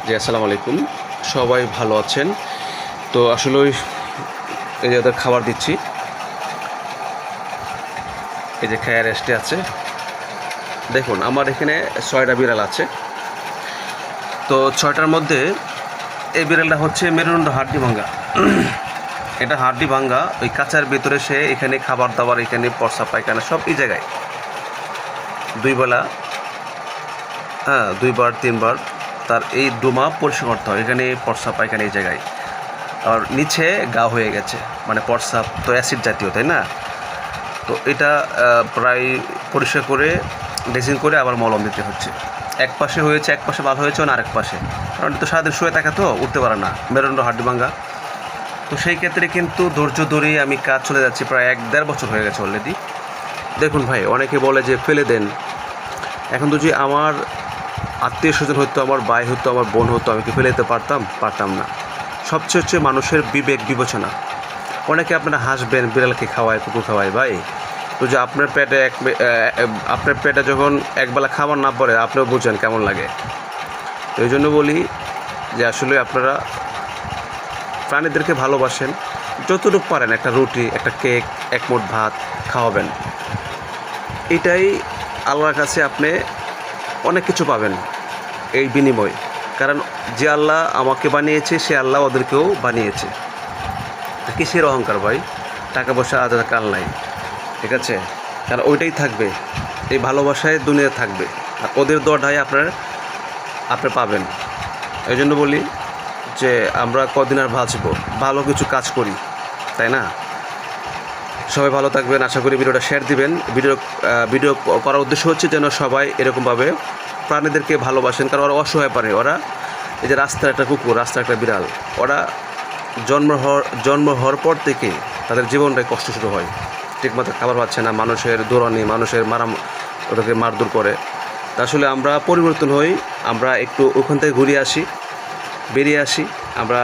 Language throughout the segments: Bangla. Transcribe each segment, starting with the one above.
জি আসসালামু আলাইকুম, সবাই ভালো আছেন? তো আসলে এই যে ওদের খাবার দিচ্ছি, এই যে খায়া রেস্টে আছে। দেখুন আমার এখানে 6টা বিড়াল আছে। তো 6টার মধ্যে এই বিড়ালটা হচ্ছে মেরুদণ্ড হাড্ডি ভাঙ্গা। এটা হাড্ডি ভাঙ্গা, ওই কাঁচার ভিতরে সে এখানে খাবার দাবার, এখানে প্রস্রাব পায়খানা সব এই জায়গায় 2 বেলা, 2বার 3বার তার এই ডোমা পরিষ্কার করতে হয়। এখানে প্রস্রাব পায়খানা এই জায়গায়, আর নিচে গা হয়ে গেছে, মানে প্রস্রাব তো অ্যাসিড জাতীয়, তাই না? তো এটা প্রায় পরিষ্কার করে ড্রেসিং করে আবার মলম দিতে হচ্ছে। এক পাশে হয়েছে, এক পাশে ভালো হয়েছে, না আরেক পাশে, কারণ তো সারাদিন শুয়ে থাকে, তো উঠতে পারে না, মেরুদণ্ড হাড্ডি ভাঙ্গা। তো সেই ক্ষেত্রে কিন্তু ধৈর্য ধরেই আমি কাজ চলে যাচ্ছি, প্রায় 1-1.5 বছর হয়ে গেছে অলরেডি। দেখুন ভাই, অনেকে বলে যে ফেলে দেন। এখন তো যে আমার আত্মীয় স্বজন হতো, আমার ভাই হতো, আমার বোন হতো, আমি কি ফেলে দিতে পারতাম না। সবচেয়ে হচ্ছে মানুষের বিবেক বিবেচনা। অনেকে আপনারা হাসবেন, বিড়ালকে খাওয়ায়, কুকুর খাওয়ায়, ভাই তো যে আপনার পেটে যখন একবেলা খাবার না পড়ে, আপনিও বুঝেন কেমন লাগে। তো এই জন্য বলি যে আসলে আপনারা প্রাণীদেরকে ভালোবাসেন, যতটুকু পারেন একটা রুটি, একটা কেক, এক মুঠ ভাত খাওয়াবেন। এটাই আল্লাহর কাছে আপনি অনেক কিছু পাবেন এই বিনিময়ে। কারণ যে আল্লাহ আমাকে বানিয়েছে, সে আল্লাহ ওদেরকেও বানিয়েছে। কিসের অহংকার ভাই? টাকা পয়সা আজ কাল নাই, ঠিক আছে? কারণ ওইটাই থাকবে, এই ভালোবাসায় দুনিয়া থাকবে, আর ওদের দরটাই আপনি পাবেন। এই জন্য বলি যে আমরা কদিন আর বাঁচবো, ভালো কিছু কাজ করি, তাই না? সবাই ভালো থাকবেন, আশা করি ভিডিওটা শেয়ার দিবেন। ভিডিও করার উদ্দেশ্য হচ্ছে যেন সবাই এরকমভাবে প্রাণীদেরকে ভালোবাসেন, কারণ ওরা অসহায় পারে। ওরা এই যে রাস্তার একটা কুকুর, রাস্তার একটা বিড়াল, ওরা জন্ম হওয়ার পর থেকে তাদের জীবনটাই কষ্ট শুরু হয়। ঠিকমতো খাবার পাচ্ছে না, মানুষের দৌড়ানি, মানুষের ওদেরকে মারধর করে। তা আসলে আমরা পরিবর্তন হই, আমরা একটু ওখান থেকে বেরিয়ে আসি। আমরা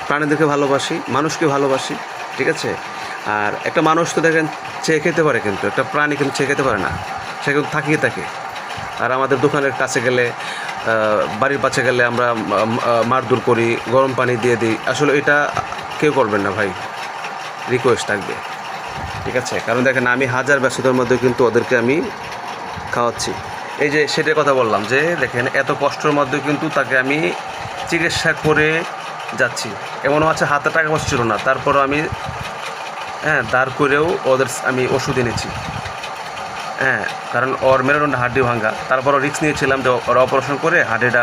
প্রাণীদেরকে ভালোবাসি, মানুষকে ভালোবাসি, ঠিক আছে? আর একটা মানুষ তো দেখেন চেয়ে খেতে পারে, কিন্তু একটা প্রাণী কিন্তু চেয়ে খেতে পারে না, সে কিন্তু থাকিয়ে থাকে। আর আমাদের দোকানের কাছে গেলে, বাড়ির পাশে গেলে আমরা মারধর করি, গরম পানি দিয়ে দিই। আসলে এটা কেউ করবেন না ভাই, রিকোয়েস্ট থাকবে, ঠিক আছে? কারণ দেখেন আমি হাজার ব্যস্ততার মধ্যে কিন্তু ওদেরকে আমি খাওয়াচ্ছি। এই যে সেটার কথা বললাম, যে দেখেন এত কষ্টের মধ্যে কিন্তু তাকে আমি চিকিৎসা করে যাচ্ছি। এমনও আছে হাতে টাকা পয়সা ছিল না, তারপরও আমি দাঁড় করেও ওদের আমি ওষুধ এনেছি, কারণ ওর মেরুদণ্ড হাড্ডি ভাঙ্গা। তারপরও রিস্ক নিয়েছিলাম যে ওরা অপারেশন করে হাড্ডিটা